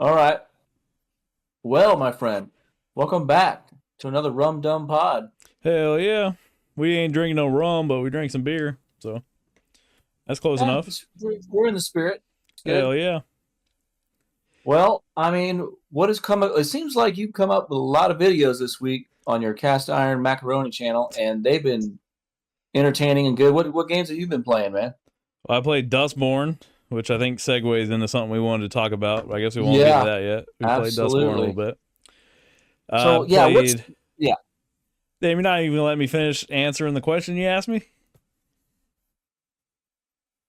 All right. Well, my friend, welcome back to another Rum Dum pod. Hell yeah. We ain't drinking no rum, but we drank some beer. So that's close Yeah, enough. we're in the spirit. It's good. Hell yeah. Well, I mean, what has come up? It seems like you've come up with a lot of videos this week on your cast iron macaroni channel, and they've been entertaining and good. What games have you been playing, man? Well, I played Dustborn, which I think segues into something we wanted to talk about, but I guess we won't get to Yeah, that yet. We played Dustborn a little absolutely. bit. So yeah, what's Played. yeah? Damn, you're not even let me finish answering the question you asked me?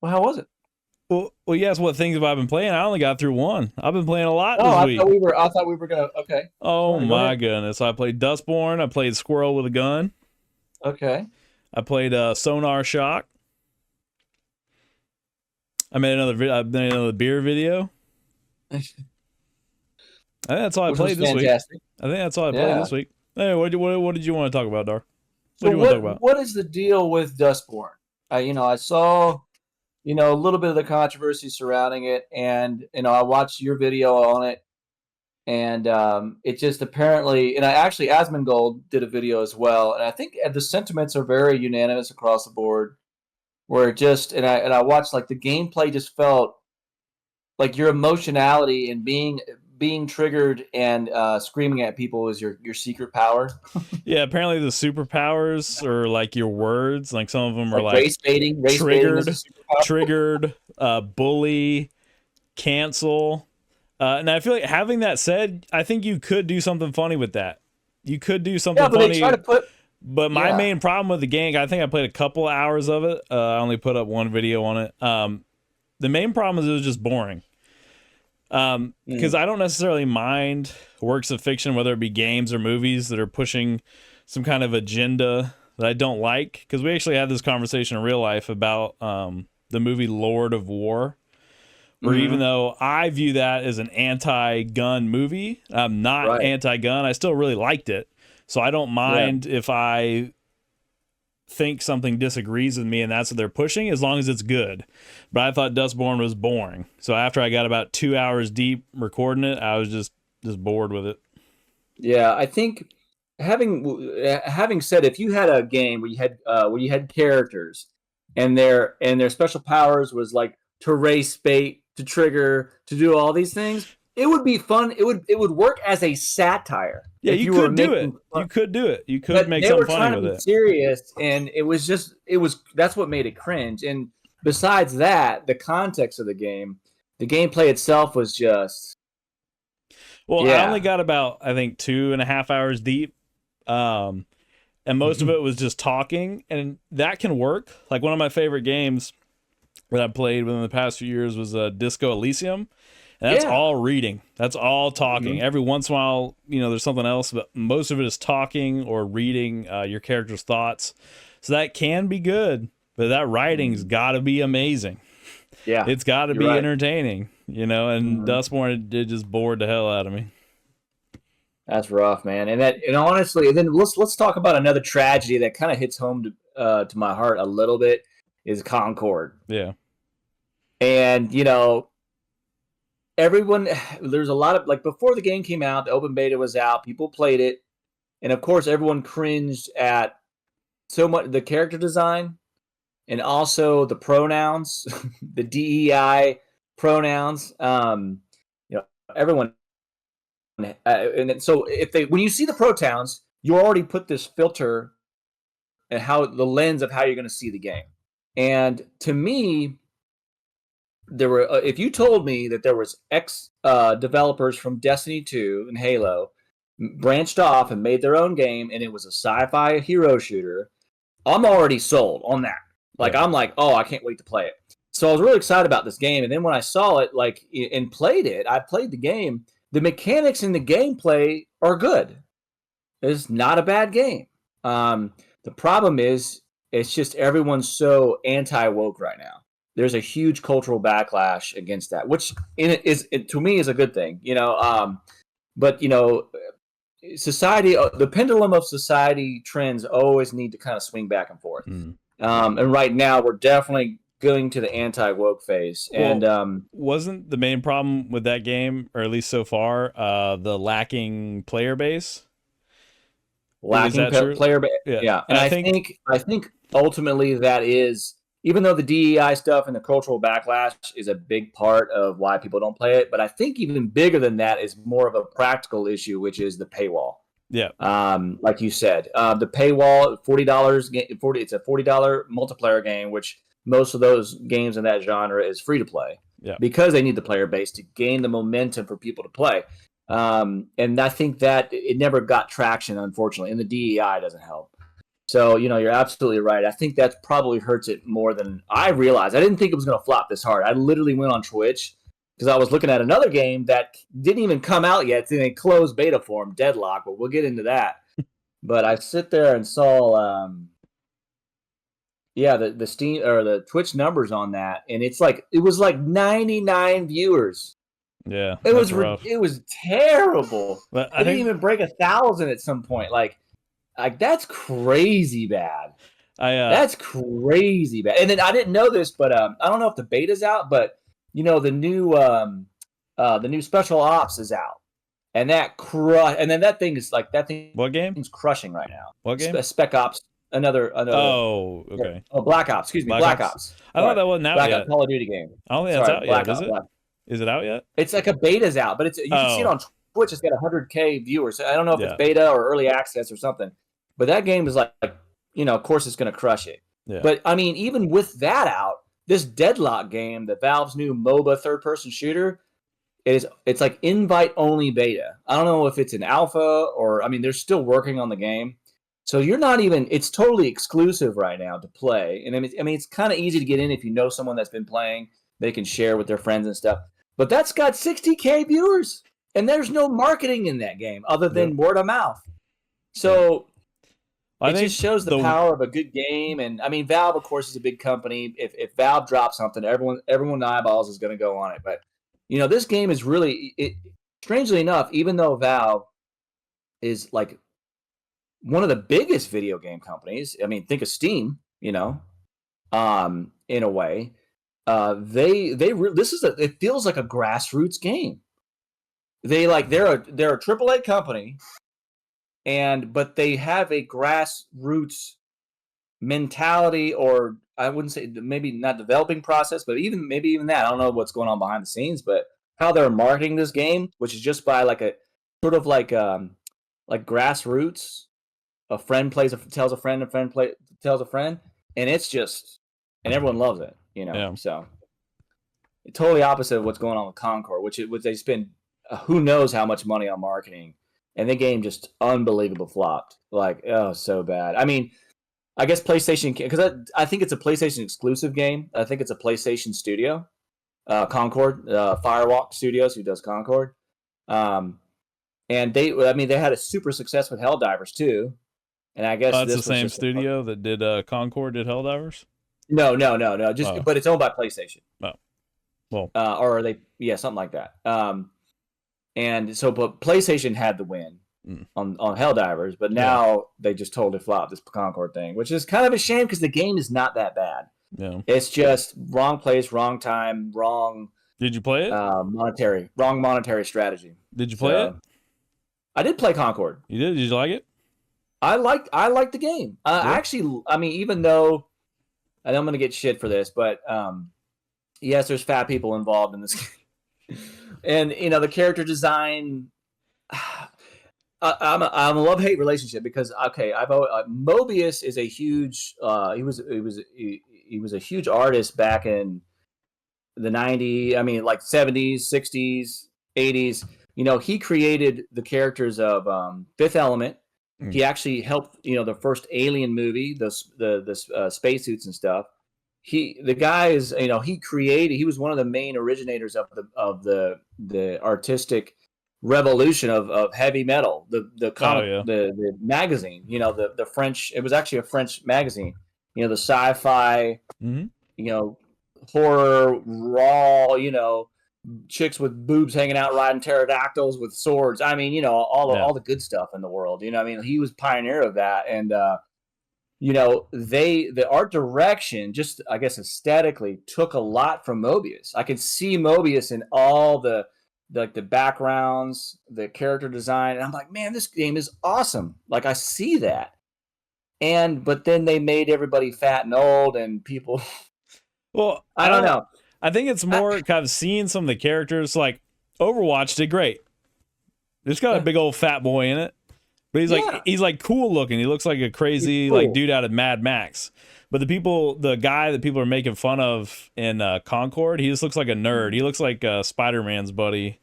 Well, how was it? Well, yes, what things have I been playing? I only got through one. I've been playing a lot Oh, this week. I thought we were gonna. Okay. Oh Sorry. Go my ahead. goodness. I played Dustborn. I played Squirrel with a Gun. Okay. I played Sonar Shock. I made another beer video. I think that's all I Which was played this week. fantastic. I think that's all I played Yeah. this week. Hey, what did you want to talk about, Dar? What So do you want to talk about? what is the deal with Dustborn? I saw a little bit of the controversy surrounding it, and I watched your video on it, and it just apparently, and I actually Asmongold did a video as well, and I think the sentiments are very unanimous across the board. Where it just and I watched, like, the gameplay just felt like your emotionality and being triggered and screaming at people is your secret power. Yeah, apparently the superpowers are like your words. Like some of them are Like like race baiting is a triggered, superpower. triggered, bully, cancel. And I feel like having that said, I think you could do something funny with that. You could do Yeah, something but they try funny. to put But my yeah. main problem with the game, I think I played a couple of hours of it. I only put up one video on it. The main problem is it was just boring. Because I don't necessarily mind works of fiction, whether it be games or movies that are pushing some kind of agenda that I don't like. Because we actually had this conversation in real life about the movie Lord of War, where even Mm-hmm. though I view that as an anti-gun movie, I'm not Right. anti-gun. I still really liked it. So I don't Yeah. mind if I think something disagrees with me and that's what they're pushing, as long as it's good. But I thought Dustborn was boring. So after I got about 2 hours deep recording it, I was just bored with it. Yeah, I think having said, if you had a game where you had characters and their special powers was like to race bait, to trigger, to do all these things, it would be fun. It would work as a satire Yeah, if you you were could do making it. fun. You could do it. You could But make they were something funny trying to with be it. serious, and it was that's what made it cringe. And besides that, the context of the gameplay itself was just Well, I only yeah. got about, I think, 2.5 hours deep. Um, and most of it was just talking, and that can work. Like one of my favorite games that I played within the past few years was Disco Elysium. And that's Yeah. all reading. That's all talking. Mhm. Every once in a while, there's something else, but most of it is talking or reading your character's thoughts. So that can be good, but that writing's got to be amazing. Yeah, It's got to you're be right. entertaining, and Mhm. Dustborn, it just bored the hell out of me. That's rough, man. And honestly, and then let's talk about another tragedy that kind of hits home to my heart a little bit is Concord. Yeah. And everyone, there's a lot of, like, before the game came out, the open beta was out, people played it, and of course everyone cringed at so much the character design and also the pronouns, the DEI pronouns. Everyone and so if they when you see the pronouns, you already put this filter and how the lens of how you're going to see the game. And to me, there were if you told me that there was ex developers from Destiny 2 and Halo branched off and made their own game, and it was a sci-fi hero shooter, I'm already sold on that. Like, Yeah. I'm like, oh, I can't wait to play it. So I was really excited about this game, and then when I saw it, like, and played it, I played the game. The mechanics in the gameplay are good. It's not a bad game. The problem is, it's just everyone's so anti-woke right now. There's a huge cultural backlash against that, which to me is a good thing, But society, the pendulum of society trends always need to kind of swing back and forth. Mm. And right now, we're definitely going to the anti-woke phase. And wasn't the main problem with that game, or at least so far, the lacking player base? lacking player base. Yeah. And I think ultimately that is, even though the DEI stuff and the cultural backlash is a big part of why people don't play it, but I think even bigger than that is more of a practical issue, which is the paywall. Yeah. Like you said, the paywall, $40. It's a $40 multiplayer game, which most of those games in that genre is free to play. Yeah. Because they need the player base to gain the momentum for people to play. And I think that it never got traction, unfortunately, and the DEI doesn't help. So, you're absolutely right. I think that probably hurts it more than I realized. I didn't think it was going to flop this hard. I literally went on Twitch because I was looking at another game that didn't even come out yet. It's in a closed beta form, Deadlock, but we'll get into that. But I sit there and saw, the Steam or the Twitch numbers on that, and it was like 99 viewers. Yeah, it was terrible. But I didn't even break 1,000 at some point. Like that's crazy bad. That's crazy bad. And then I didn't know this, but I don't know if the beta's out, but the new Special Ops is out, and and then that thing is like What game? It's crushing right now. What game? Spec Ops. Another. Oh, okay. Oh, Black Ops. Excuse me, Black Ops. I thought that wasn't out yet. Call of Duty game. I don't think that's out yet. Is it? Is it out yet? It's like a beta's out, but you can see it on Twitch. It's got 100K viewers. I don't know if it's beta or early access or something, but that game is like of course it's going to crush it. Yeah. But I mean, even with that out, this Deadlock game, the Valve's new MOBA third-person shooter, it's like invite-only beta. I don't know if it's an alpha or they're still working on the game. So you're not even. It's totally exclusive right now to play, and it's kind of easy to get in if you know someone that's been playing. They can share with their friends and stuff. But that's got 60K viewers, and there's no marketing in that game other than word of mouth. So it just shows the power of a good game. And Valve, of course, is a big company. If Valve drops something, everyone eyeballs is going to go on it. But this game is really. Strangely enough, even though Valve is like one of the biggest video game companies. Think of Steam, in a way. It feels like a grassroots game. They're a AAA company, but they have a grassroots mentality, or I wouldn't say maybe not developing process, but even that. I don't know what's going on behind the scenes, but how they're marketing this game, which is just by like a sort of like grassroots. A friend tells a friend, tells a friend, and and everyone loves it, Yeah. So totally opposite of what's going on with Concord, which they spend who knows how much money on marketing, and the game just unbelievable flopped. Like, oh, so bad. I guess PlayStation, because I think it's a PlayStation exclusive game. I think it's a PlayStation studio, Concord, Firewalk Studios, who does Concord, and they had a super success with Helldivers too. And I guess that's the same studio that did Concord did Helldivers? No. But it's owned by PlayStation. Oh, well, or are they? Yeah, something like that. And so, but PlayStation had the win on Helldivers, but now they just totally flopped this Concord thing, which is kind of a shame because the game is not that bad. Yeah, it's just wrong place, wrong time, wrong. Did you play it? Wrong monetary strategy. Did you play it? I did play Concord. You did? Did you like it? I liked the game. Actually, even though I know I'm going to get shit for this, but yes, there's fat people involved in this game. And the character design, I'm a love-hate relationship because Mobius is a huge he was a huge artist back in the 90s, like 70s, 60s, 80s. He created the characters of Fifth Element. He actually helped, the first Alien movie, the spacesuits and stuff. The guy is, he was one of the main originators of the artistic revolution of heavy metal, the comic, the magazine, the French. It was actually a French magazine, the sci-fi, horror, raw, chicks with boobs hanging out riding pterodactyls with swords. All the good stuff in the world. He was pioneer of that, and the art direction, just I guess aesthetically, took a lot from Mobius. I could see Mobius in all the backgrounds, the character design, and I'm like, man, this game is awesome. Like I see that. But then they made everybody fat and old, and people. Well, I don't know. I think it's more kind of seeing some of the characters. Like Overwatch did great. There's got a big old fat boy in it, but he's like cool looking. He looks like a crazy cool. like dude out of Mad Max. But the guy that people are making fun of in Concord, he just looks like a nerd. He looks like Spider-Man's buddy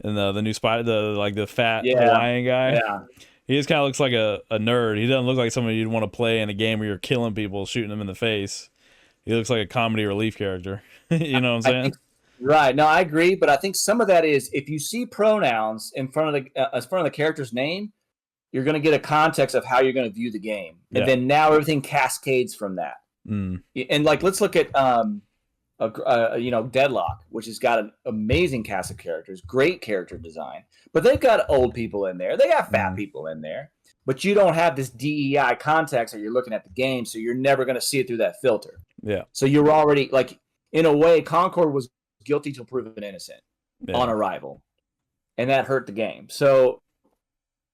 in the new the fat Hawaiian guy. Yeah. He just kind of looks like a nerd. He doesn't look like somebody you'd want to play in a game where you're killing people, shooting them in the face. He looks like a comedy relief character. You know what I'm saying? Right. No, I agree. But I think some of that is if you see pronouns in front of the character's name, you're going to get a context of how you're going to view the game. And then now everything cascades from that. Mm. And like, let's look at, Deadlock, which has got an amazing cast of characters, great character design, but they've got old people in there. They got fat people in there, but you don't have this DEI context that you're looking at the game. So you're never going to see it through that filter. Yeah. So you're already like, in a way, Concord was guilty till proven innocent on arrival. And that hurt the game. So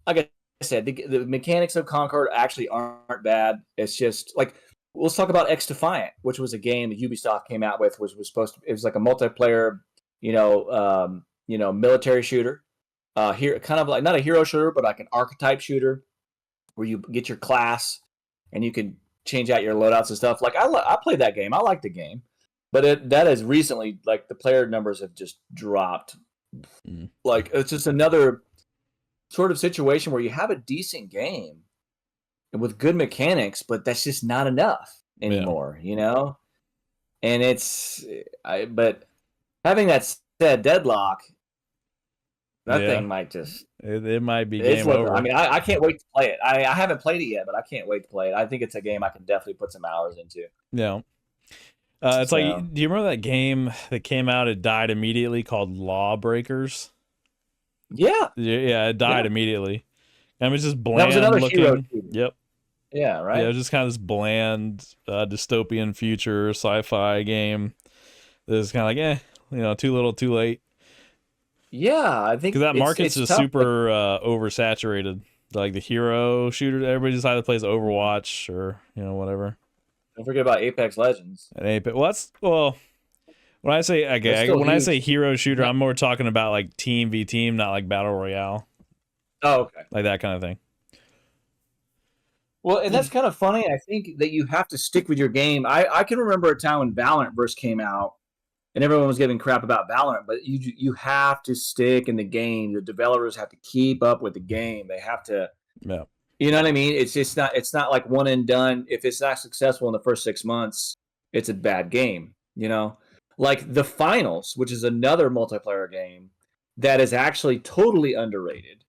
like I said, the mechanics of Concord actually aren't bad. It's just like, let's talk about X Defiant, which was a game that Ubisoft came out with, which was it was like a multiplayer, military shooter. Here, kind of like not a hero shooter, but like an archetype shooter, where you get your class and you can change out your loadouts and stuff. Like I played that game. I liked the game, but that has recently, like, the player numbers have just dropped. Like it's just another sort of situation where you have a decent game with good mechanics, but that's just not enough anymore, And but having that said, Deadlock, that thing might just it might be game over. I mean, I can't wait to play it. I haven't played it yet, but I can't wait to play it. I think it's a game I can definitely put some hours into. Yeah. It's like, do you remember that game that came out? It died immediately, called Lawbreakers. Yeah. Yeah, it died immediately. And it was just bland. That was another looking. hero. Yep. Yeah, right. Yeah, it was just kind of this bland dystopian future sci-fi game. That's kind of like, too little, too late. Yeah, I think because that market's just tough. super oversaturated. Like the hero shooter, everybody just either plays Overwatch or whatever. Don't forget about Apex Legends. And Apex. When I say I say hero shooter, I'm more talking about like team v team, not like battle royale. Oh, okay. Like that kind of thing. Well, and that's kind of funny. I think that you have to stick with your game. I can remember a time when Valorant first came out, and everyone was giving crap about Valorant, but you have to stick in the game. The developers have to keep up with the game. They have to. Yeah. You know what I mean? It's not like one and done. If it's not successful in the first 6 months, it's a bad game. Like The Finals, which is another multiplayer game that is actually totally underrated,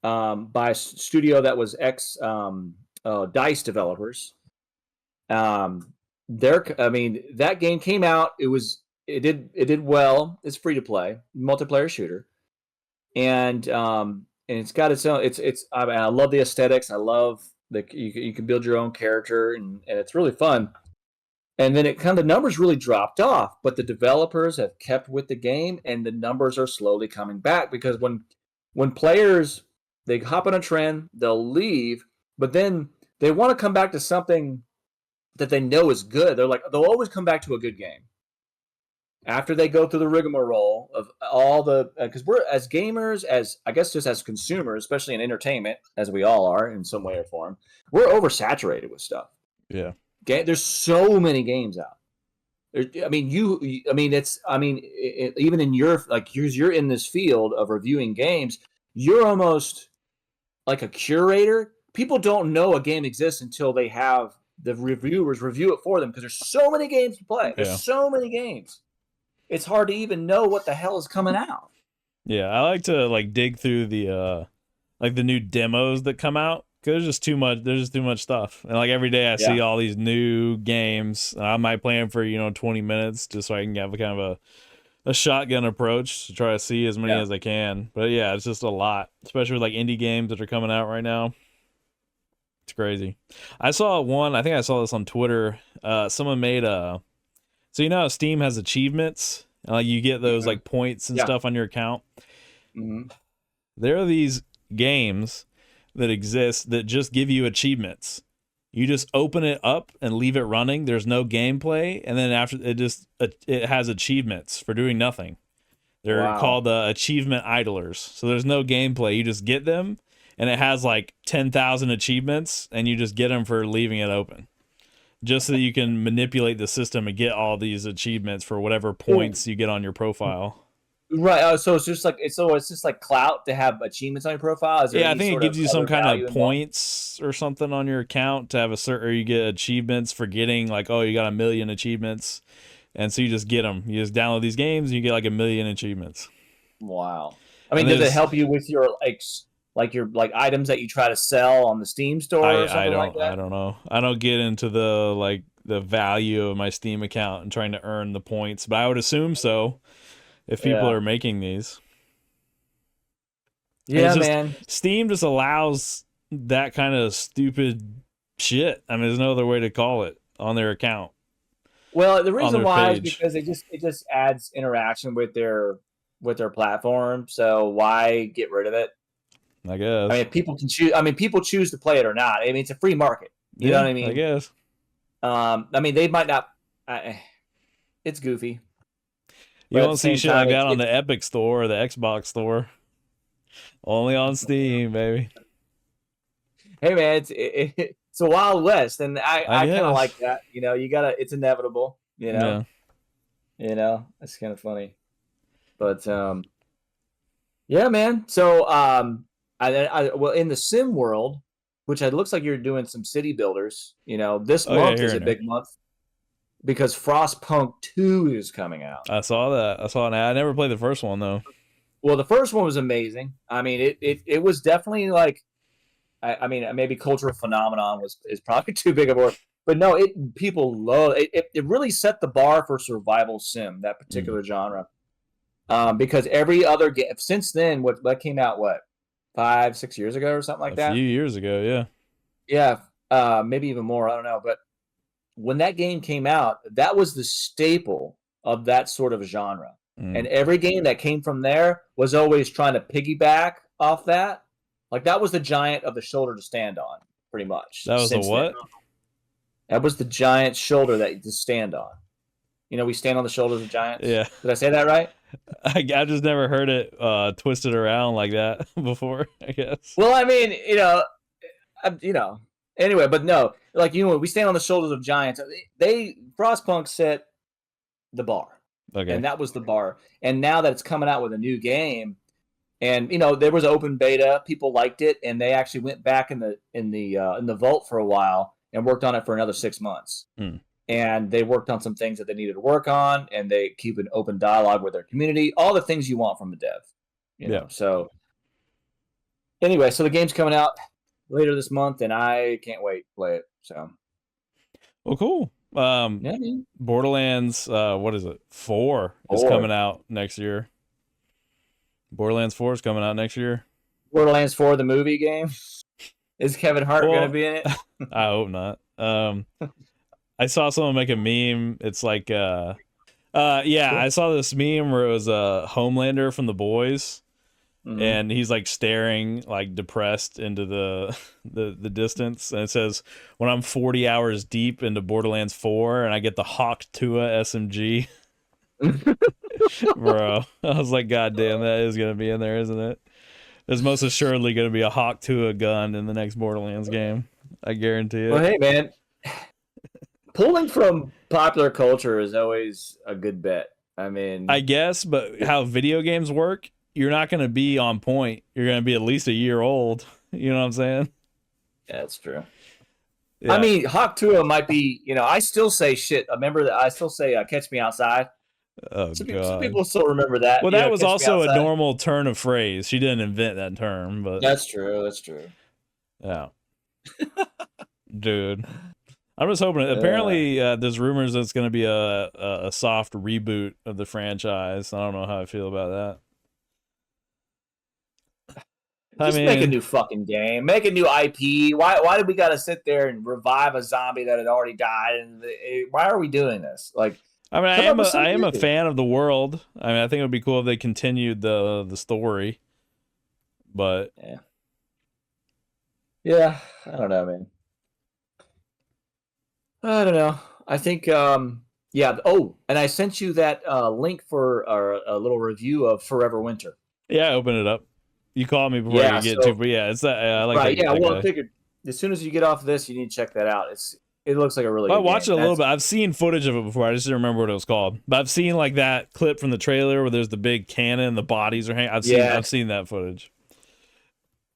by a studio that was DICE developers. That game came out. It did well. It's free to play, multiplayer shooter, and it's got its own. I love the aesthetics. I love that you can build your own character, and it's really fun. And then the numbers really dropped off, but the developers have kept with the game, and the numbers are slowly coming back because when players, they hop on a trend, they'll leave, but then they want to come back to something that they know is good. They'll always come back to a good game after they go through the rigmarole of all because we're, as gamers, as I guess just as consumers, especially in entertainment, as we all are in some way or form, we're oversaturated with stuff. Yeah. There's so many games out. Even in your, like, you're in this field of reviewing games, you're almost like a curator. People don't know a game exists until they have the reviewers review it for them, because there's so many games to play. There's so many games. It's hard to even know what the hell is coming out. Yeah, I like to dig through the the new demos that come out. Cause there's just too much stuff, and every day I see all these new games, and I might play them for 20 minutes just so I can have kind of a shotgun approach to try to see as many as I can. But yeah, it's just a lot, especially with indie games that are coming out right now. It's crazy. I saw one. I think I saw this on Twitter. Someone made a. So you know how Steam has achievements. You get those like points and Yeah. stuff on your account. Mm-hmm. There are these games that exist that just give you achievements. You just open it up and leave it running. There's no gameplay, and then after it has achievements for doing nothing. They're called achievement idlers. So there's no gameplay. You just get them, and it has like 10,000 achievements, and you just get them for leaving it open, just so you can manipulate the system and get all these achievements for whatever points you get on your profile. Right. So it's just like clout to have achievements on your profile. Is there I think it gives you some kind of points or something on your account to have a certain, or you get achievements for getting like, oh, you got 1 million achievements, and so you just get them. You just download these games, and you get like 1 million achievements. Wow. I mean, does it help you with your your items that you try to sell on the Steam store or something like that? I don't know. I don't get into the value of my Steam account and trying to earn the points, but I would assume so. If people are making these. Yeah, man. Steam just allows that kind of stupid shit. I mean, there's no other way to call it on their account. Well, the reason why is because it just adds interaction with their platform. So why get rid of it? I guess. I mean, people can choose. I mean, people choose to play it or not. I mean, it's a free market. You know what I mean? I guess. I mean, they might not. It's goofy. You won't see shit like that on the Epic store or the Xbox store. Only on Steam, baby. Hey man, it's a Wild West, and I kind of like that. You know, it's inevitable. You know, it's kind of funny, but yeah, man. So well, in the sim world, which it looks like you're doing some city builders. You know, this month is a big month. Because Frostpunk 2 is coming out. I saw that. I never played the first one though. Well, the first one was amazing. I mean, it was definitely like, I mean, maybe cultural phenomenon is probably too big of a word, but no, people love it. It really set the bar for survival sim, that particular genre, because every other game since then, what came out 5-6 years ago or something like that. A few years ago, yeah, maybe even more. I don't know, but. When that game came out, that was the staple of that sort of genre. And every game that came from there was always trying to piggyback off that. Like, that was the giant of the shoulder to stand on, pretty much. That was the what? That was the giant shoulder that to stand on. You know, we stand on the shoulders of giants. Yeah. Did I say that right? I just never heard it twisted around like that before, I guess. Well, I mean, anyway, but no, like, we stand on the shoulders of giants. Frostpunk set the bar. Okay. And that was the bar. And now that it's coming out with a new game, and there was open beta, people liked it, and they actually went back in the vault for a while and worked on it for another 6 months. And they worked on some things that they needed to work on, and they keep an open dialogue with their community, all the things you want from a dev. You know? So anyway, so the game's coming out later this month, and I can't wait to play it. So, well, cool. Borderlands, what is it? 4 is coming out next year. Borderlands 4 is coming out next year. Borderlands 4, the movie game. Is Kevin Hart going to be in it? I hope not. I saw someone make a meme. It's like, I saw this meme where it was a Homelander from The Boys. And he's like staring like depressed into the distance, and it says, when I'm 40 hours deep into Borderlands 4 and I get the Hawk Tua SMG. Bro, I was like, god damn, that is gonna be in there, isn't it? There's most assuredly gonna be a Hawk Tua gun in the next Borderlands game, I guarantee it. Well, hey man, pulling from popular culture is always a good bet. I mean, I guess, but how video games work, you're not going to be on point. You're going to be at least a year old. You know what I'm saying? Yeah, that's true. Yeah. I mean, Hawk Tua might be, I still say shit. Remember that I still say Catch Me Outside. Oh, some people still remember that. Well, that was also a normal turn of phrase. She didn't invent that term, but that's true. That's true. Yeah. Dude. I'm just hoping. Apparently, there's rumors that it's going to be a soft reboot of the franchise. I don't know how I feel about that. Just make a new fucking game. Make a new IP. Why did we got to sit there and revive a zombie that had already died? And why are we doing this? Like, I mean, I am a fan of the world. I mean, I think it would be cool if they continued the story. But yeah, I don't know, man. I don't know. I think yeah. Oh, and I sent you that link for a little review of Forever Winter. Yeah, I opened it up. You called me before you get to, but yeah, it's that. I like right. that. Yeah, well, I figured as soon as you get off this, you need to check that out. It looks like a really. Well, good I watched game. it a little bit. I've seen footage of it before. I just didn't remember what it was called. But I've seen like that clip from the trailer where there's the big cannon and the bodies are hanging. I've seen that footage.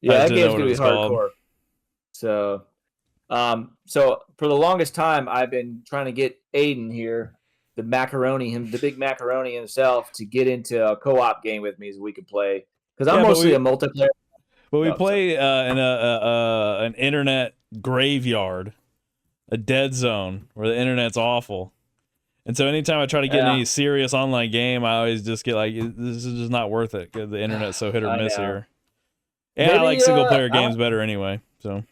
Yeah, that game's gonna be hardcore. So, so for the longest time, I've been trying to get Aiden here, the big macaroni himself, to get into a co-op game with me so we could play. Because I'm mostly a multiplayer. But we play in an internet graveyard, a dead zone where the internet's awful. And so anytime I try to get in any serious online game, I always just get like, this is just not worth it because the internet's so hit or miss here. And maybe, I like single player games better anyway. So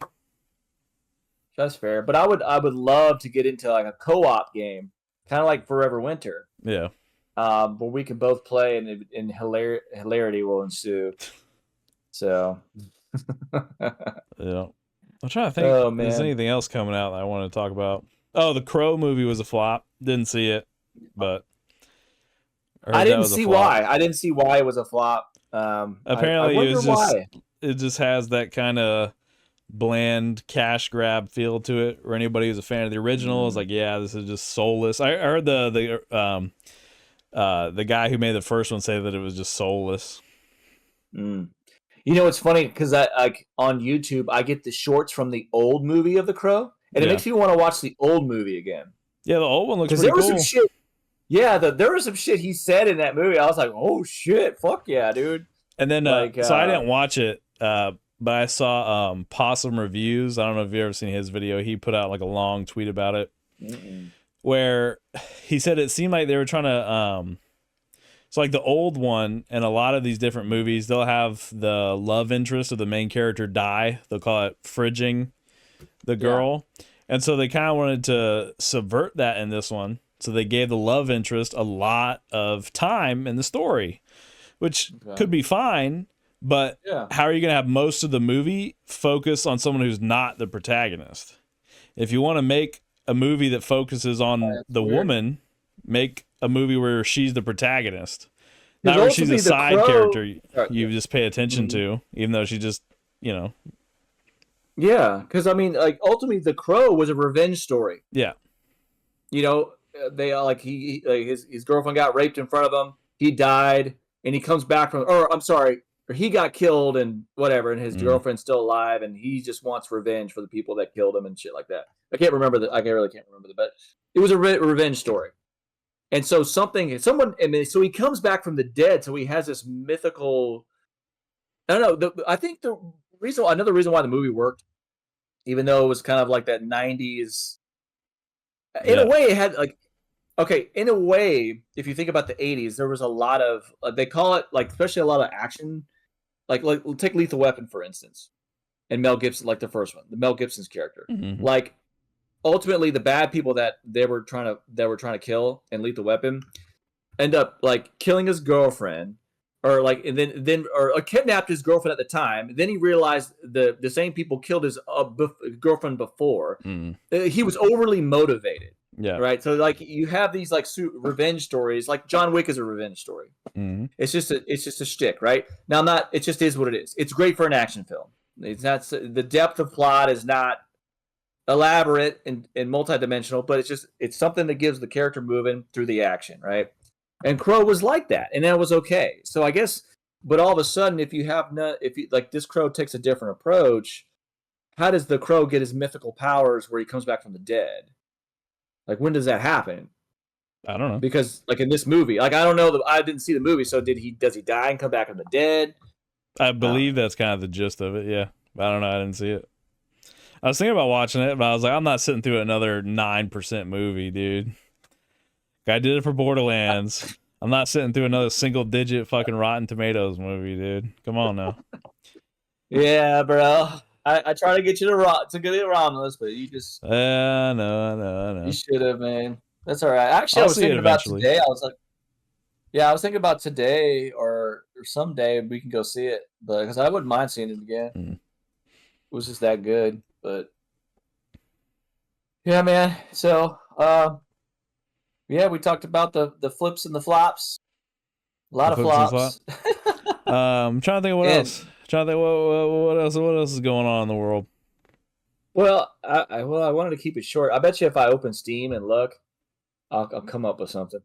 that's fair. But I would love to get into like a co-op game, kind of like Forever Winter. Yeah. Where we can both play and hilarity will ensue. So yeah. I'm trying to think if there's anything else coming out that I want to talk about. Oh, the Crow movie was a flop. Didn't see it, but I didn't see why. I didn't see why it was a flop. Apparently, it just has that kind of bland cash grab feel to it. Or anybody who's a fan of the original is like, yeah, this is just soulless. I heard the guy who made the first one say that it was just soulless. You know, it's funny because like on YouTube, I get the shorts from the old movie of The Crow, and it makes me want to watch the old movie again. Yeah, the old one looks pretty cool. There was some shit. Yeah, there was some shit he said in that movie. I was like, oh shit, fuck yeah, dude. And then, so I didn't watch it, but I saw Possum Reviews. I don't know if you've ever seen his video. He put out like a long tweet about it, where he said it seemed like they were trying to. So like the old one and a lot of these different movies, they'll have the love interest of the main character die. They'll call it fridging the girl. Yeah. And so they kind of wanted to subvert that in this one. So they gave the love interest a lot of time in the story, which could be fine. But how are you going to have most of the movie focus on someone who's not the protagonist? If you want to make a movie that focuses on the woman, make a movie where she's the protagonist, not where she's a side character you just pay attention to, even though she just, Yeah, because I mean, like ultimately, The Crow was a revenge story. Yeah, they like his girlfriend got raped in front of him. He died, and he comes back from, or he got killed and whatever, and his girlfriend's still alive, and he just wants revenge for the people that killed him and shit like that. I can't remember but it was a revenge story. And so so he comes back from the dead. So he has this mythical. I don't know. I think another reason why the movie worked, even though it was kind of like that 90s. In a way, it had like, okay. In a way, if you think about the 80s, there was a lot of they call it like, especially a lot of action. Like take Lethal Weapon for instance, and Mel Gibson, like the first one, the Mel Gibson's character, like. Ultimately, the bad people that they were trying to kill in Lethal Weapon end up like killing his girlfriend, or like and then kidnapped his girlfriend at the time. Then he realized the same people killed his girlfriend before. He was overly motivated. Yeah. Right. So like you have these like revenge stories. Like John Wick is a revenge story. It's just a shtick, right? Now it just is what it is. It's great for an action film. It's not the depth of plot is not elaborate and multidimensional, but it's something that gives the character moving through the action, right? And Crow was like that, and that was okay. So I guess, but all of a sudden, if this Crow takes a different approach, how does the Crow get his mythical powers where he comes back from the dead? Like, when does that happen? I don't know. Because like in this movie, like I don't know, I didn't see the movie, so does he die and come back from the dead? I believe that's kind of the gist of it. Yeah, I don't know. I didn't see it. I was thinking about watching it, but I was like, I'm not sitting through another 9% movie, dude. I did it for Borderlands. I'm not sitting through another single-digit fucking Rotten Tomatoes movie, dude. Come on now. Yeah, bro. I try to get you to get it Romulus, but you just No. you should have, man. That's all right. Actually, I I'll was see it thinking about eventually. today. I was like, yeah, I was thinking about today or someday we can go see it, but because I wouldn't mind seeing it again. Mm. It was just that good, but yeah, man. So, yeah, we talked about the flips and the flops. A lot The of flips and flop. flops. I'm trying to think of what else. I'm trying to think what else is going on in the world. Well, I wanted to keep it short. I bet you if I open Steam and look, I'll come up with something.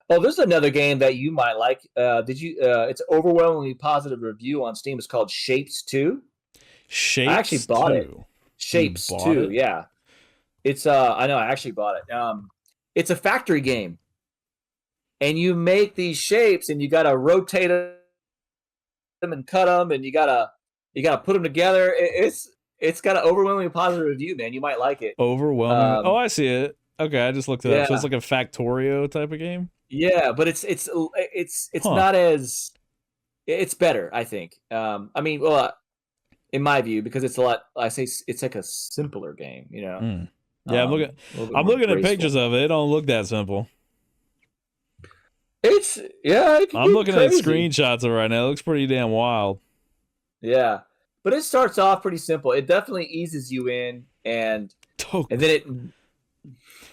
Oh, there's another game that you might like. Did you? It's overwhelmingly positive review on Steam. It's called Shapes 2. I actually Shapes bought it. 2. Shapes You bought 2, it? yeah. It's I know I actually bought it. It's a factory game. And you make these shapes and you got to rotate them and cut them and you got to put them together. It's got an overwhelmingly positive review, man. You might like it. Overwhelming. Oh, I see it. Okay, I just looked it up. So Yeah. it's like a Factorio type of game. Yeah, but it's Huh. not as it's better, I think. I mean, well, in my view, because it's a lot. I say it's like a simpler game, you know. Mm. Yeah, A little bit I'm more looking at graceful. pictures of it. It don't look that simple. It's it can I'm get looking crazy. at screenshots of it right now. It looks pretty damn wild. Yeah, but it starts off pretty simple. It definitely eases you in, and then it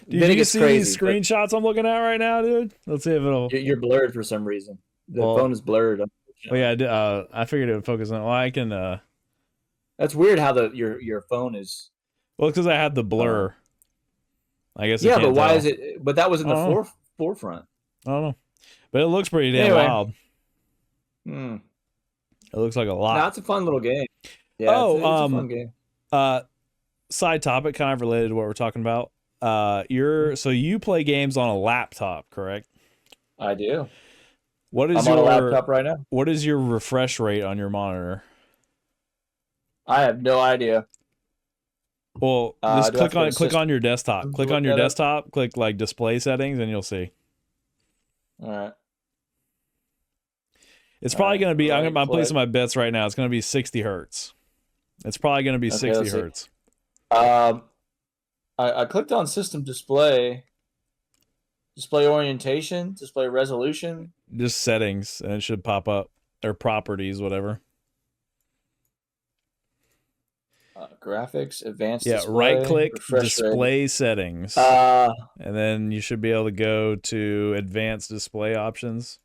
Did you see these screenshots I'm looking at right now, dude? Let's see if it'll. You're blurred for some reason. The phone is blurred. Oh yeah, I figured it would focus on. Well, I can. That's weird how your phone is. Well, because I had the blur. I guess. Yeah, but why is it? But that was in the forefront. I don't know, but it looks pretty damn wild. Hmm. It looks like a lot. No, it's a fun little game. Yeah, it's a fun game. Side topic, kind of related to what we're talking about. So you play games on a laptop, correct? I do. I'm on a laptop right now. What is your refresh rate on your monitor? I have no idea. Well, just click on your desktop. Click on your desktop. Click like display settings, and you'll see. All right. It's probably going to be. I'm placing my bets right now. It's going to be 60 hertz. It's probably going to be 60 hertz. I clicked on system display orientation, display resolution. Just settings, and it should pop up. Or properties, whatever. Graphics, advanced display. Yeah, right click, display settings. And then you should be able to go to advanced display options.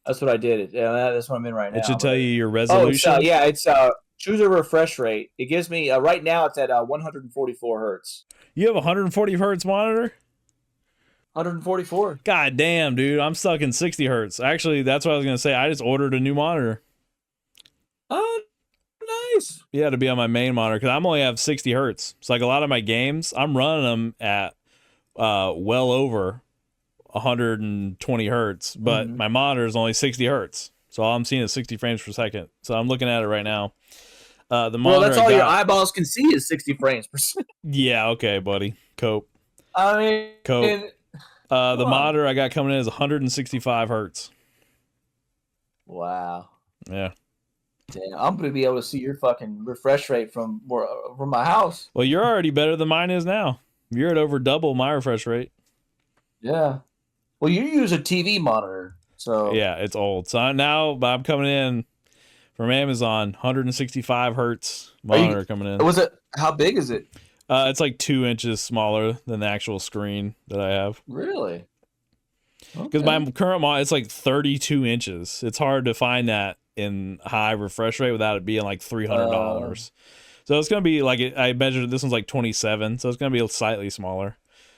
That's what I did. Yeah, that's what I'm in right now. It should tell you your resolution. Oh, it's choose a refresh rate. It gives me right now it's at 144 hertz. You have a 140 hertz monitor? 144. God damn, dude. I'm stuck in 60 hertz. Actually, that's what I was going to say. I just ordered a new monitor. Oh, nice. Yeah, to be on my main monitor, because I only have 60 hertz. So like a lot of my games, I'm running them at well over 120 hertz, but my monitor is only 60 hertz. So all I'm seeing is 60 frames per second. So I'm looking at it right now. The monitor. Well, that's all your eyeballs can see is 60 frames per second. Yeah, okay, buddy. Cope. I mean, Cope. The monitor I got coming in is 165 hertz. Wow. Yeah. Damn, I'm gonna be able to see your fucking refresh rate from my house. Well, you're already better than mine is now. You're at over double my refresh rate. Yeah. Well, you use a TV monitor, so yeah, it's old. So I'm coming in from Amazon, 165 hertz monitor coming in. How big is it? It's like 2 inches smaller than the actual screen that I have. Really? Because my current monitor, it's like 32 inches. It's hard to find that in high refresh rate without it being like $300. So it's gonna be like I measured this one's like 27, so it's gonna be slightly smaller.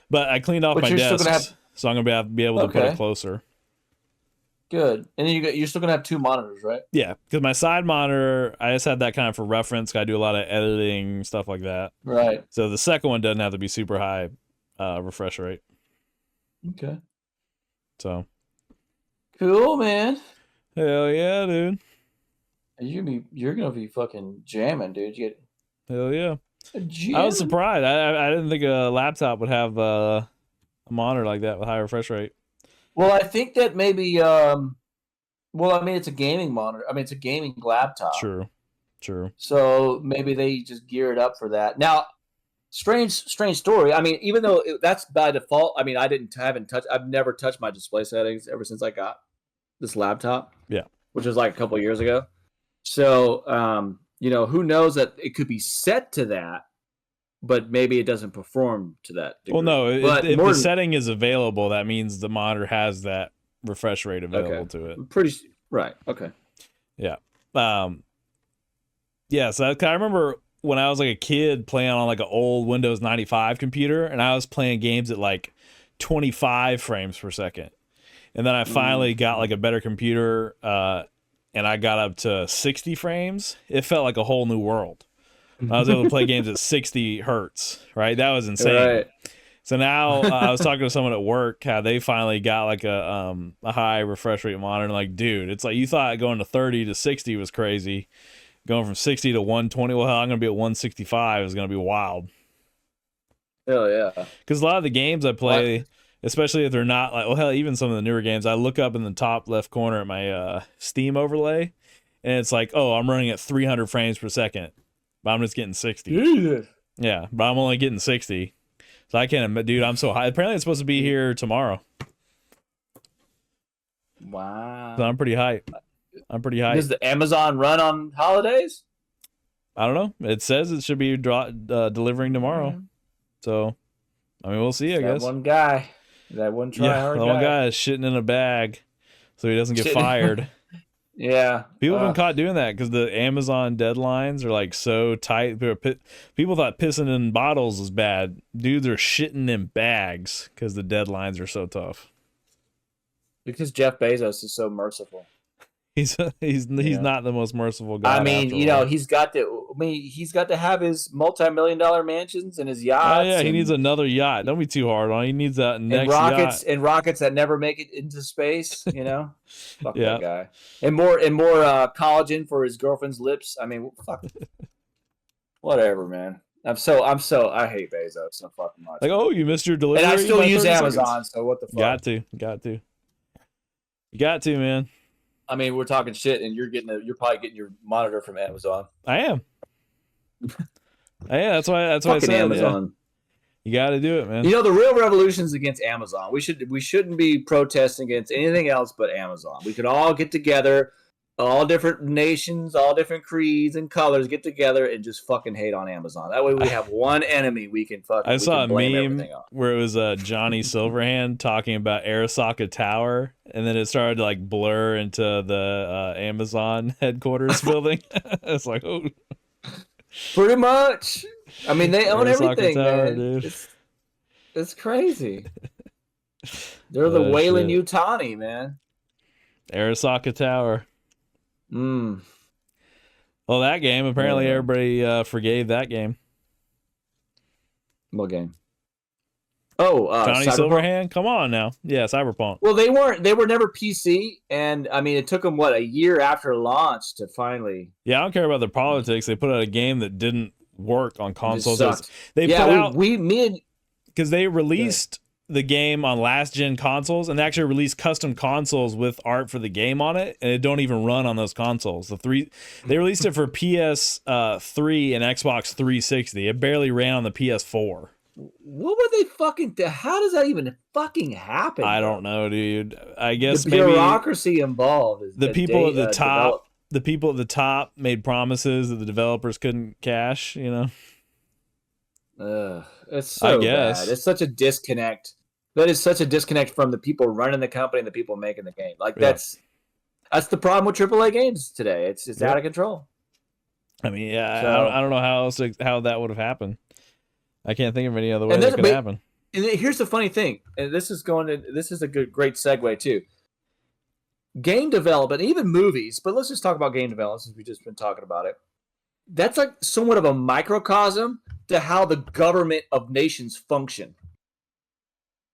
But I cleaned off my desk, so I'm gonna be able to put it closer. Good. And then you're still gonna have 2 monitors, right? Yeah, because my side monitor, I just had that kind of for reference. I do a lot of editing, stuff like that. Right. So the second one doesn't have to be super high refresh rate. Okay. So. Cool, man. Hell yeah, dude. You're gonna be fucking jamming, dude. Hell yeah. I was surprised. I didn't think a laptop would have a monitor like that with high refresh rate. Well, I think that maybe Well, I mean, it's a gaming monitor. I mean, it's a gaming laptop. True. So maybe they just gear it up for that. Now, strange story. I mean, even though that's by default. I mean, I've never touched my display settings ever since I got this laptop. Yeah. Which was like a couple of years ago. So, who knows that it could be set to that, but maybe it doesn't perform to that degree. Well, no, if the setting is available, that means the monitor has that refresh rate available to it. Right. Okay. Yeah. Yeah. So I remember when I was like a kid playing on like an old Windows 95 computer, and I was playing games at like 25 frames per second. And then I finally got like a better computer, and I got up to 60 frames. It felt like a whole new world. I was able to play games at 60 hertz, right? That was insane. Right. So now I was talking to someone at work how they finally got like a high refresh rate monitor. And like, dude, it's like you thought going to 30 to 60 was crazy. Going from 60 to 120, well, hell, I'm going to be at 165 is going to be wild. Hell yeah. Because a lot of the games I play, especially if they're not like, well, hell, even some of the newer games, I look up in the top left corner at my Steam overlay, and it's like, oh, I'm running at 300 frames per second, but I'm just getting 60. Jesus. Yeah, but I'm only getting 60. So I can't admit, dude, I'm so high. Apparently it's supposed to be here tomorrow. Wow. So I'm pretty hyped. Does the Amazon run on holidays? I don't know. It says it should be delivering tomorrow. Mm-hmm. So, I mean, we'll see, I guess. That one guy. That one try-hard guy. The one guy is shitting in a bag so he doesn't get fired. Yeah. People have been caught doing that because the Amazon deadlines are like so tight. People thought pissing in bottles was bad. Dudes are shitting in bags because the deadlines are so tough. Because Jeff Bezos is so merciful. He's not the most merciful guy. I mean, he's got to have his multi-million-dollar mansions and his yachts. Oh yeah, he needs another yacht. Don't be too hard on him. He needs that next yacht. And rockets that never make it into space. Fuck yeah. that guy. And more collagen for his girlfriend's lips. I mean, fuck. Whatever, man. I hate Bezos so fucking much. Like, oh, you missed your delivery. And I still use Amazon, so what the fuck? Got to. You got to, man. I mean, we're talking shit, and you're probably getting your monitor from Amazon. I am. That's why I said Amazon. Yeah. You got to do it, man. The real revolution is against Amazon. We shouldn't be protesting against anything else but Amazon. We could all get together, all different nations, all different creeds and colors, get together and just fucking hate on Amazon. That way we have one enemy we can fucking. I saw a meme where it was Johnny Silverhand talking about Arasaka Tower, and then it started to like blur into the Amazon headquarters building. It's like, oh, pretty much. I mean, they own Arasaka everything, Tower, man. Dude. It's crazy. They're the Wayland Yutani, man. Arasaka Tower. Well, that game, apparently everybody forgave that game. What game? Oh, Johnny Silverhand? Come on now. Yeah, Cyberpunk. Well, they were never PC, and I mean, it took them, a year after launch to finally... Yeah, I don't care about the politics. They put out a game that didn't work on consoles. Because they released the game on last gen consoles and actually released custom consoles with art for the game on it, and it don't even run on those consoles. They released it for PS3 and Xbox 360. It barely ran on the PS4. What were they fucking? How does that even fucking happen? I don't know, dude. I guess the bureaucracy involved. The people at the top. The people at the top made promises that the developers couldn't cash. It's so bad. It's such a disconnect. That is such a disconnect from the people running the company and the people making the game. Like that's the problem with AAA games today. It's out of control. I mean, I don't know how that would have happened. I can't think of any other way that could happen. And here's the funny thing, and this is a great segue too. Game development, even movies, but let's just talk about game development since we've just been talking about it. That's like somewhat of a microcosm to how the government of nations function.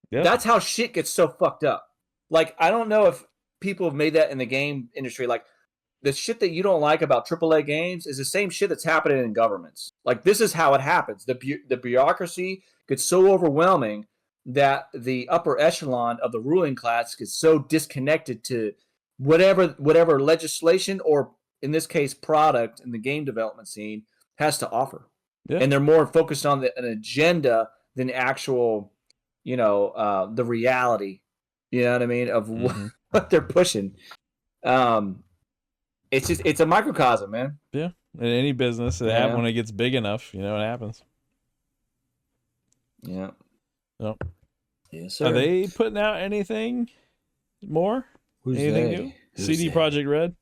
Yeah. That's how shit gets so fucked up. Like, I don't know if people have made that in the game industry. Like, the shit that you don't like about AAA games is the same shit that's happening in governments. Like, this is how it happens. The bureaucracy gets so overwhelming that the upper echelon of the ruling class gets so disconnected to whatever legislation or in this case product in the game development scene has to offer. Yeah. And they're more focused on an agenda than actual, the reality. You know what I mean of what they're pushing. It's a microcosm, man. Yeah, in any business, it happens when it gets big enough. You know, it happens. Yeah. Yep. Yes, sir. Are they putting out anything more? Who's anything they? new? Who's CD they? Projekt Red.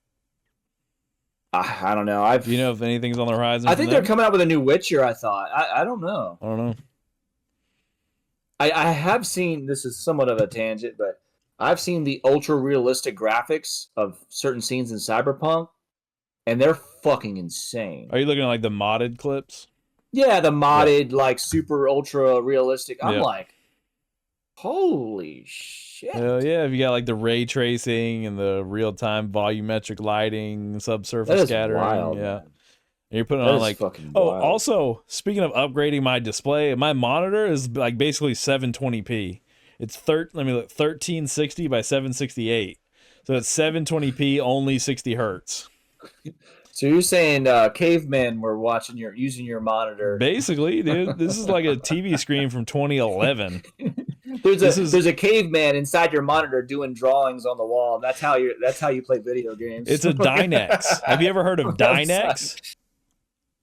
I don't know. Do you know if anything's on the horizon? I think they're coming out with a new Witcher. I thought. I don't know. I don't know. I have seen. This is somewhat of a tangent, but I've seen the ultra realistic graphics of certain scenes in Cyberpunk, and they're fucking insane. Are you looking at like the modded clips? Yeah, the modded like super ultra realistic. I'm like, holy shit! Hell yeah! If you got like the ray tracing and the real time volumetric lighting, subsurface scattering, wild, yeah. Man. And you're putting on like also speaking of upgrading my display, my monitor is like basically 720p. It's 1360 by 768. So it's 720p, only 60 hertz. So you're saying cavemen were using your monitor? Basically, dude, this is like a TV screen from 2011. There's a caveman inside your monitor doing drawings on the wall. That's how you play video games. It's a Dynex. Have you ever heard of Dynex?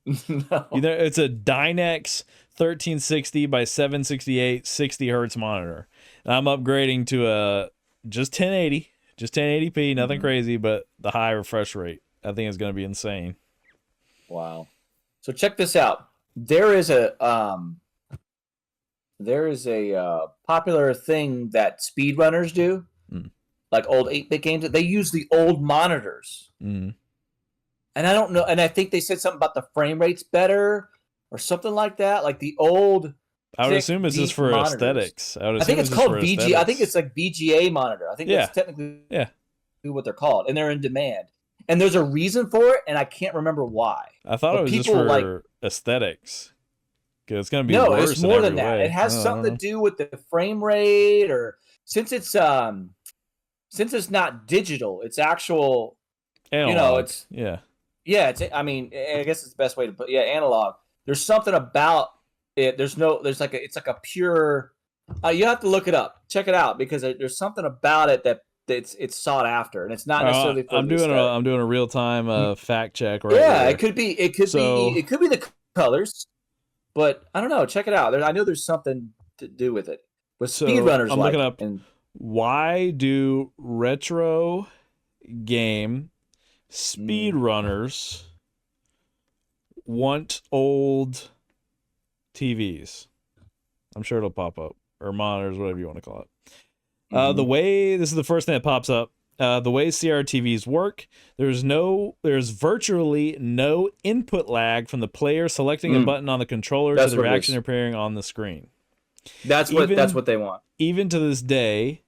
No. It's a Dynex 1360 by 768 60 hertz monitor. And I'm upgrading to just 1080p, nothing crazy, but the high refresh rate. I think it's going to be insane. Wow. So check this out. There is a popular thing that speedrunners do, like old 8-bit games. They use the old monitors. And I don't know, and I think they said something about the frame rate's better or something like that. Like the old. I would assume it's just for monitors. Aesthetics. I think it's called VGA. I think it's like VGA monitor. I think that's technically what they're called, and they're in demand. And there's a reason for it, and I can't remember why. I thought it was just for aesthetics. Because it's going to be worse. It's more than that. Way. It has something to do with the frame rate, or since it's not digital, it's actual. Analog. It's I mean, I guess it's the best way to put analog. There's something about it. It's like a pure. You have to look it up, check it out, because there's something about it that it's sought after, and it's not necessarily. I'm doing a real time fact check right Yeah, here. it could be the colors, but I don't know. Check it out. I know there's something to do with it. With speedrunners, I'm looking up. Why do retro game speedrunners want old TVs? I'm sure it'll pop up, or monitors, whatever you want to call it. This is the first thing that pops up. The way CRTVs work, there's virtually no input lag from the player selecting a button on the controller to the reaction appearing on the screen. That's what they want. Even to this day,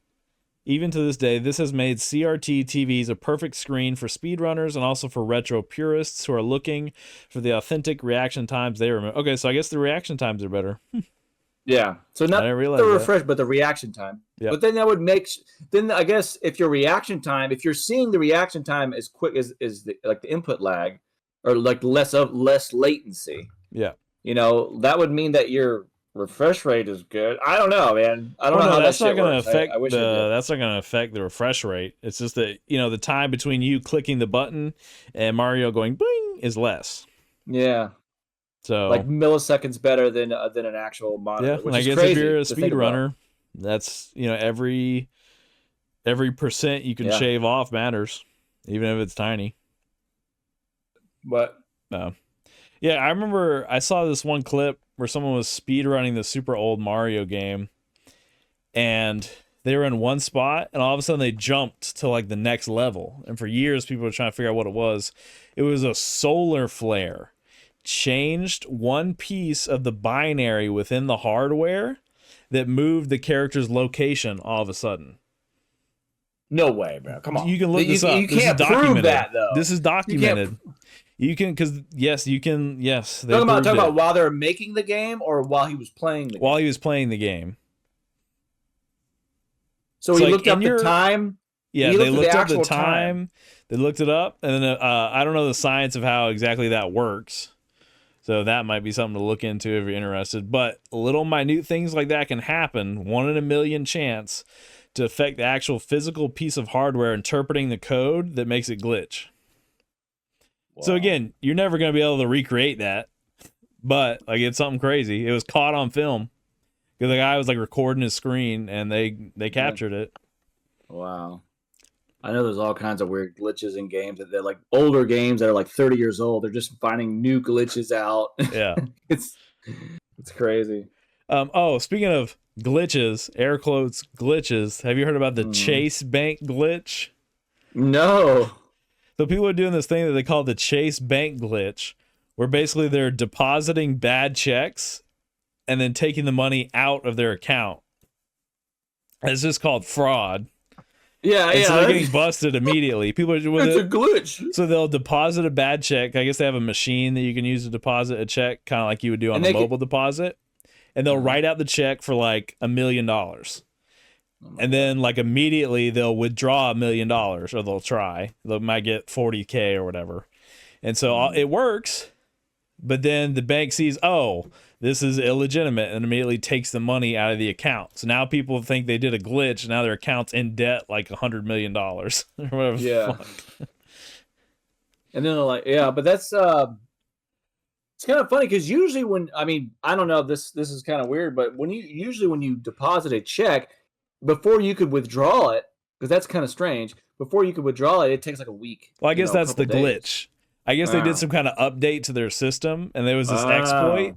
this has made CRT TVs a perfect screen for speedrunners and also for retro purists who are looking for the authentic reaction times they remember. Okay, so I guess the reaction times are better. Yeah, so not the refresh, but the reaction time. Yep. But then that would then I guess if you're seeing the reaction time as quick as the input lag, or like less latency. Yeah, that would mean that your refresh rate is good. I don't know, man. I don't know how that's that not going to affect that's not going to affect the refresh rate. It's just that the time between you clicking the button and Mario going bing is less. Yeah. So like milliseconds better than an actual monitor. Which I is guess crazy if you're a speedrunner, that's every percent you can shave off matters, even if it's tiny. But yeah, I remember I saw this one clip where someone was speedrunning the super old Mario game, and they were in one spot, and all of a sudden they jumped to like the next level. And for years, people were trying to figure out what it was. It was a solar flare. Changed one piece of the binary within the hardware that moved the character's location all of a sudden. No way, bro. Come on. You can look this up. You can't prove that, though. This is documented. You can, because you can. Yes, they talking about while they're making the game, or while he was playing the game? While he was playing the game. So he looked up the time Yeah, He they looked looked at up the the actual time. They looked it up, and then I don't know the science of how exactly that works. So that might be something to look into if you're interested. But little minute things like that can happen, 1 in a million chance, to affect the actual physical piece of hardware interpreting the code that makes it glitch. Wow. So again, you're never going to be able to recreate that. But like, it's something crazy. It was caught on film because the guy was like recording his screen, and they captured it. Wow. I know there's all kinds of weird glitches in games that they're like older games that are like 30 years old. They're just finding new glitches out. Yeah. it's crazy. Oh, speaking of glitches, air quotes glitches, have you heard about the Chase Bank glitch? No. So people are doing this thing that they call the Chase Bank glitch, where basically they're depositing bad checks and then taking the money out of their account. It's just called fraud. Yeah, and so they're getting busted immediately. People are it's a glitch. So they'll deposit a bad check. I guess they have a machine that you can use to deposit a check, kind of like you would do on a mobile deposit. And they'll write out the check for like $1 million. And then like immediately they'll withdraw $1 million, or they'll try. They might get 40K or whatever. And so it works. But then the bank sees, oh, this is illegitimate, and immediately takes the money out of the account. So now people think they did a glitch, and now their account's in debt like $100 million or whatever. Yeah. And then they're like, yeah, but that's it's kind of funny because usually when I don't know, this is kind of weird, but when you deposit a check, before you could withdraw it, because that's kind of strange, before you could withdraw it, it takes like a week. Well, I guess that's the days. glitch. I guess they did some kind of update to their system, and there was this exploit,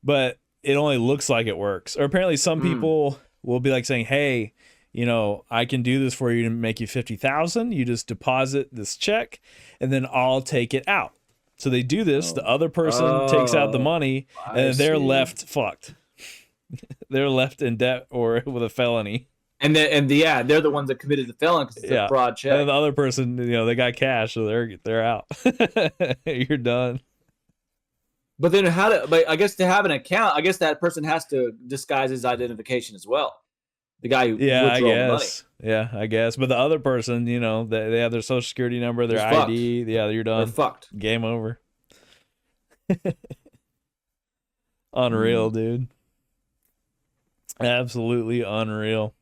but it only looks like it works. Or apparently some people will be like saying, hey, you know, I can do this for you to make you 50,000. You just deposit this check, and then I'll take it out. So they do this. The other person takes out the money, and they're left fucked. They're left in debt or with a felony. And they're the ones that committed the felony because it's a fraud check. And the other person, you know, they got cash, so they're out. You're done. But then but I guess to have an account, I guess that person has to disguise his identification as well. The guy who withdraw the money. Yeah, I guess. But the other person, you know, they have their social security number, their ID. Yeah, you're done. They're fucked. Game over. Unreal, dude. Absolutely unreal.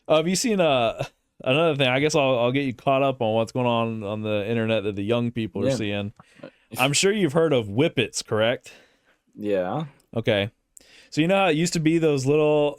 Have you seen another thing? I guess I'll get you caught up on what's going on the internet that the young people are seeing. I'm sure you've heard of whippets, correct? Yeah. Okay. So you know how it used to be those little...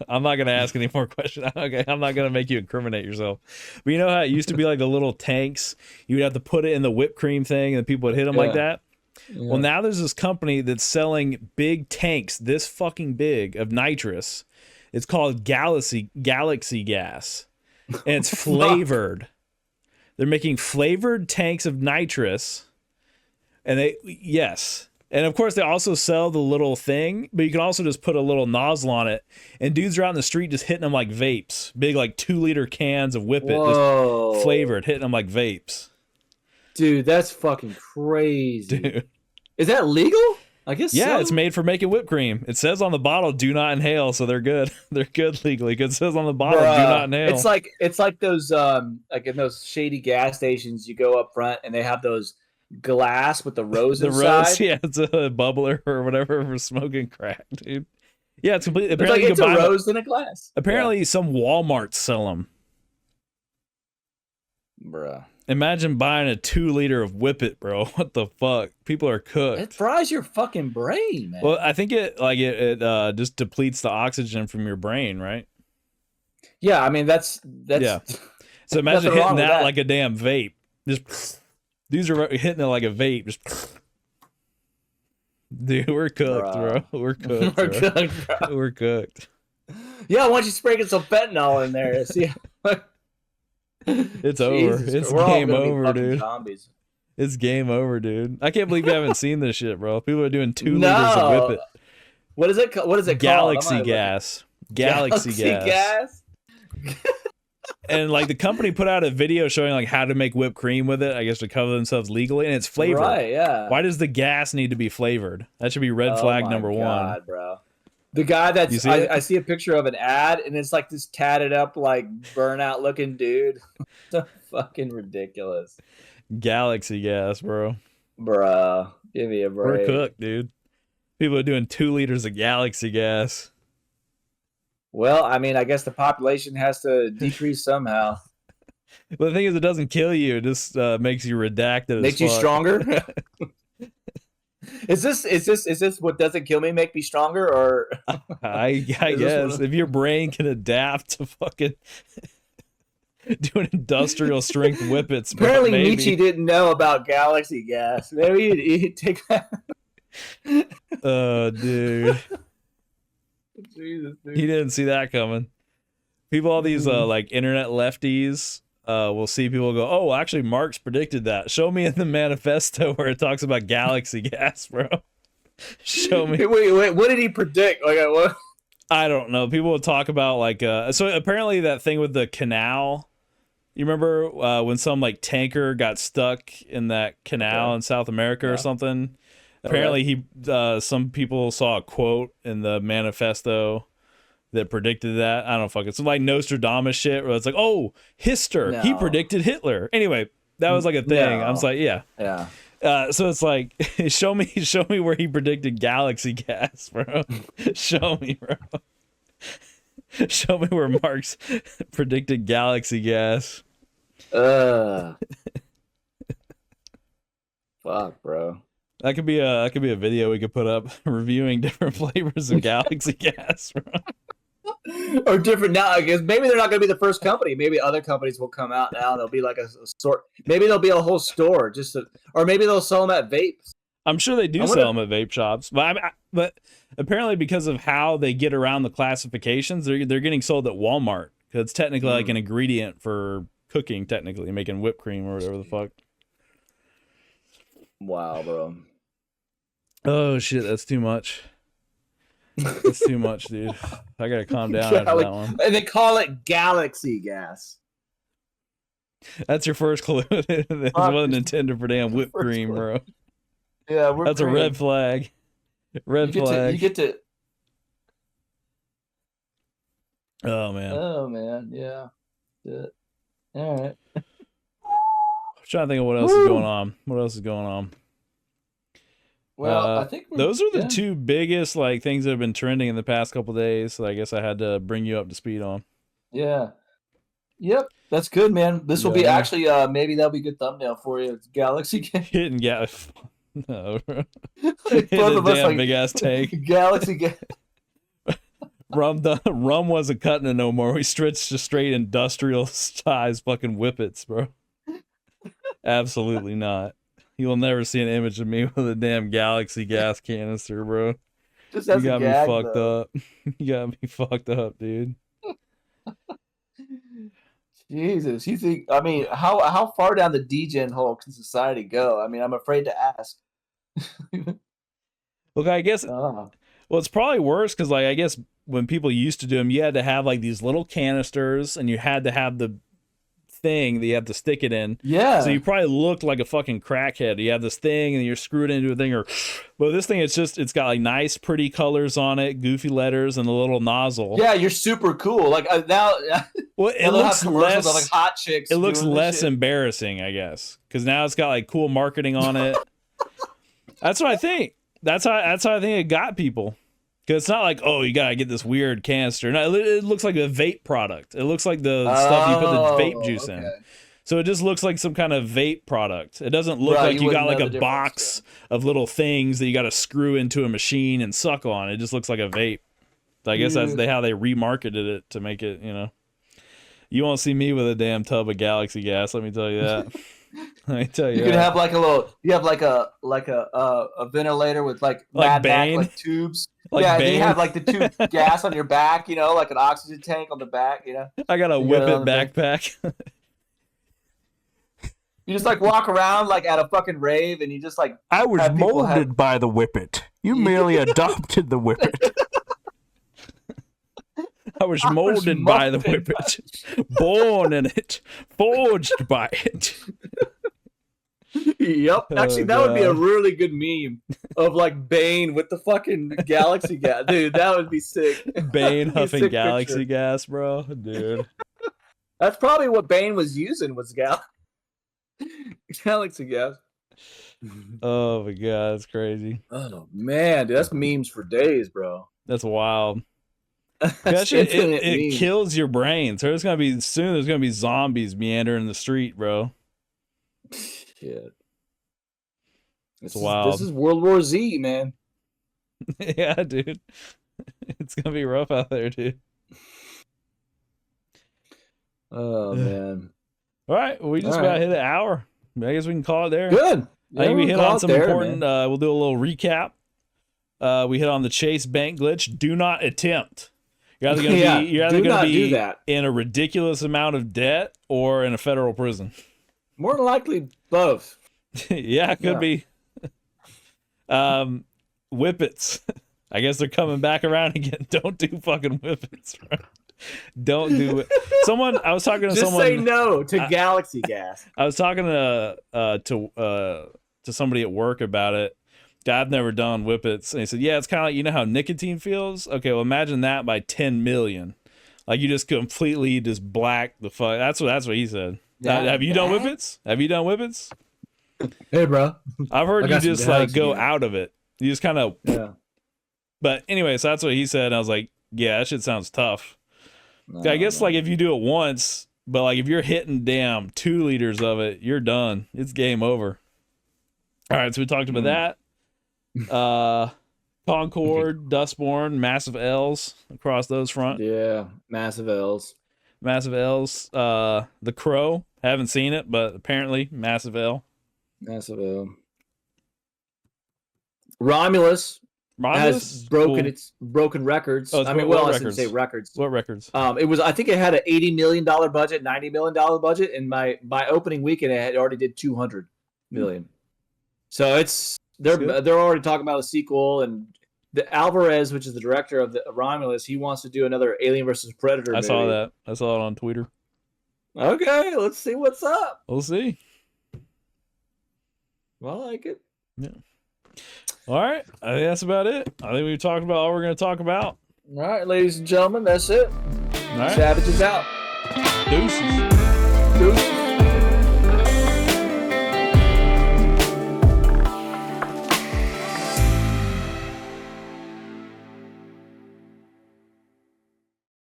I'm not going to ask any more questions. Okay, I'm not going to make you incriminate yourself. But you know how it used to be like the little tanks? You would have to put it in the whipped cream thing and people would hit them like that? Yeah. Well, now there's this company that's selling big tanks this fucking big of nitrous. It's called Galaxy Gas. And it's flavored. They're making flavored tanks of nitrous. And and of course, they also sell the little thing, but you can also just put a little nozzle on it. And dudes are out in the street just hitting them like vapes. Big, like 2-liter cans of Whip It, just flavored, hitting them like vapes. Dude, that's fucking crazy. Dude. Is that legal? I guess so. It's made for making whipped cream. It says on the bottle, do not inhale, so they're good. They're good legally. It says on the bottle, do not inhale. It's like those, like in those shady gas stations, you go up front and they have those glass with the rose inside. Yeah, it's a bubbler or whatever for smoking crack, dude. Yeah, it's completely. Apparently, it's a rose in a glass. Apparently, some Walmarts sell them. Bruh. Imagine buying a 2-liter of Whip It, bro. What the fuck? People are cooked. It fries your fucking brain, man. Well, I think it just depletes the oxygen from your brain, right? Yeah, I mean that's yeah. So imagine hitting that like a damn vape. Just these are hitting it like a vape. Just dude, we're cooked, bro. We're cooked. We're cooked, bro. We're cooked. Yeah, why don't you spray some fentanyl in there? See. It's over. It's game over, dude. Zombies. It's game over, dude. I can't believe you haven't seen this shit, bro. People are doing 2 liters of Whip It. What is it? What is it Galaxy called? Gas. Galaxy Gas. And like the company put out a video showing like how to make whipped cream with it, I guess to cover themselves legally, and it's flavored. Right, yeah. Why does the gas need to be flavored? That should be red flag number 1. Bro. The guy You that's see it? I see a picture of an ad, and it's like this tatted up, like burnout looking dude. So fucking ridiculous, Galaxy gas, bro. bruh. Give me a We're break. cooked, dude. People are doing 2 liters of Galaxy gas. Well, I mean, I guess the population has to decrease somehow. But the thing is, it doesn't kill you. It just makes you redacted Makes as you fuck. stronger. Is this what doesn't kill me make me stronger, or I guess if your brain can adapt to fucking doing industrial strength whippets. Apparently maybe. Nietzsche didn't know about galaxy gas. Maybe he'd take that. Oh, dude. Jesus, dude. He didn't see that coming. People, all these like internet lefties, will see people go, oh, actually, Marx predicted that. Show me in the manifesto where it talks about galaxy gas, bro. Show me. Wait, what did he predict? Like, what? I don't know. People will talk about like, so apparently that thing with the canal. You remember when some like tanker got stuck in that canal in South America or something? Apparently some people saw a quote in the manifesto that predicted that. I don't fucking, some like Nostradamus shit where it's like, oh, Hister, he predicted Hitler. Anyway, that was like a thing. I was like, yeah. So it's like, show me where he predicted galaxy gas, bro. Show me, bro. Show me where Marx predicted galaxy gas. Fuck, bro. That could be a video we could put up reviewing different flavors of galaxy gas, bro. Or different now, I guess. Maybe they're not going to be the first company. Maybe other companies will come out now. There'll be like a sort. Maybe there'll be a whole store or maybe they'll sell them at vapes. I'm sure they do sell them at vape shops, but apparently because of how they get around the classifications, they're getting sold at Walmart because it's technically like an ingredient for cooking, technically making whipped cream or whatever the fuck. Wow, bro. Oh shit, that's too much. That's too much, dude. I gotta calm down after that one. And they call it galaxy gas. That's your first clue. This wasn't intended for damn whipped cream, bro. Yeah, that's a red flag. Red flag. You get to. Oh man. Oh man, yeah. All right. I'm trying to think of what else is going on. What else is going on? Well, I think those are the two biggest like things that have been trending in the past couple of days. So I guess I had to bring you up to speed on. Yeah. Yep. That's good, man. This will be actually maybe that'll be a good thumbnail for you. It's Galaxy Gas. Hitting gas. No, bro. Like, both of us, like, big ass tank. Galaxy Gas. Rum wasn't cutting it no more. We stretched to straight industrial size fucking whippets, bro. Absolutely not. You will never see an image of me with a damn galaxy gas canister, bro. Just you got me fucked up. You got me fucked up, dude. Jesus, you think? I mean, how far down the degen hole can society go? I mean, I'm afraid to ask. Look, I guess. Well, it's probably worse because, like, I guess when people used to do them, you had to have like these little canisters, and you had to have the thing that you have to stick it in. Yeah. So you probably looked like a fucking crackhead. You have this thing and you're screwed into a thing, but this thing, it's got like nice, pretty colors on it, goofy letters, and a little nozzle. Yeah, you're super cool. Like now. Well, it looks less like hot chicks. It looks less embarrassing, I guess, because now it's got like cool marketing on it. That's what I think. That's how I think it got people. Because it's not like, oh, you gotta get this weird canister. No, it looks like a vape product. It looks like the stuff you put the vape juice in. So it just looks like some kind of vape product. It doesn't look like you got like a box of little things that you got to screw into a machine and suck on. It just looks like a vape. So I guess that's how they remarketed it to make it, you know. You won't see me with a damn tub of galaxy gas, let me tell you that. Let me tell you. You could have like a ventilator with like Mad Max, like tubes. Like you have like the tube gas on your back, you know, like an oxygen tank on the back, you know. I got a Whippet backpack. You just like walk around like at a fucking rave, and you just like. I was molded by the Whippet. You merely adopted the Whippet. I was molded by the Whippet, born in it, forged by it. Yep. Actually, that would be a really good meme of like Bane with the fucking galaxy gas. Dude, that would be sick. Bane huffing galaxy picture. gas, bro. Dude. That's probably what Bane was using was galaxy gas. Oh my god, that's crazy. Oh man, dude, that's memes for days, bro. That's wild. That's it kills your brain. So there's gonna be zombies meandering the street, bro. Shit. It's wild. This is World War Z, man. Yeah, dude. It's gonna be rough out there, dude. Oh man. All right, we just about hit an hour. I guess we can call it there. Good. I think we hit on some important. We'll do a little recap. We hit on the Chase bank glitch. Do not attempt. You're either going to be in a ridiculous amount of debt or in a federal prison. More than likely, both. Yeah, it could be. Whippets. I guess they're coming back around again. Don't do fucking whippets, bro. Don't do it. I was talking to someone. Just say no to galaxy gas. I was talking to somebody at work about it. I've never done whippets, and he said, "Yeah, it's kind of like, you know how nicotine feels. Okay, well, imagine that by 10 million. Like you just completely just black the fuck." That's what he said. Have you done whippets? Have you done whippets? Hey, bro. I've heard you just like go out of it. You just kind of. Yeah. But anyway, so that's what he said. And I was like, "Yeah, that shit sounds tough." I guess like if you do it once, but like if you're hitting 2 liters of it, you're done. It's game over. All right, so we talked about that. Concord, Dustborn, massive L's across those front. Yeah, massive L's. Massive L's. The Crow, haven't seen it, but apparently massive L. Massive L. Romulus has broken records. Oh, I mean, well, I shouldn't say records. What records? I think it had an $80 million budget, $90 million budget, and by opening weekend it had already did 200 million. So they're already talking about a sequel, and the Alvarez, which is the director of the Romulus, he wants to do another Alien versus Predator movie. I saw that. I saw it on Twitter. Okay, let's see what's up. We'll see. I like it. Yeah. All right. I think that's about it. I think we've talked about all we're going to talk about. All right, ladies and gentlemen, that's it. All right. Savages out. Deuces.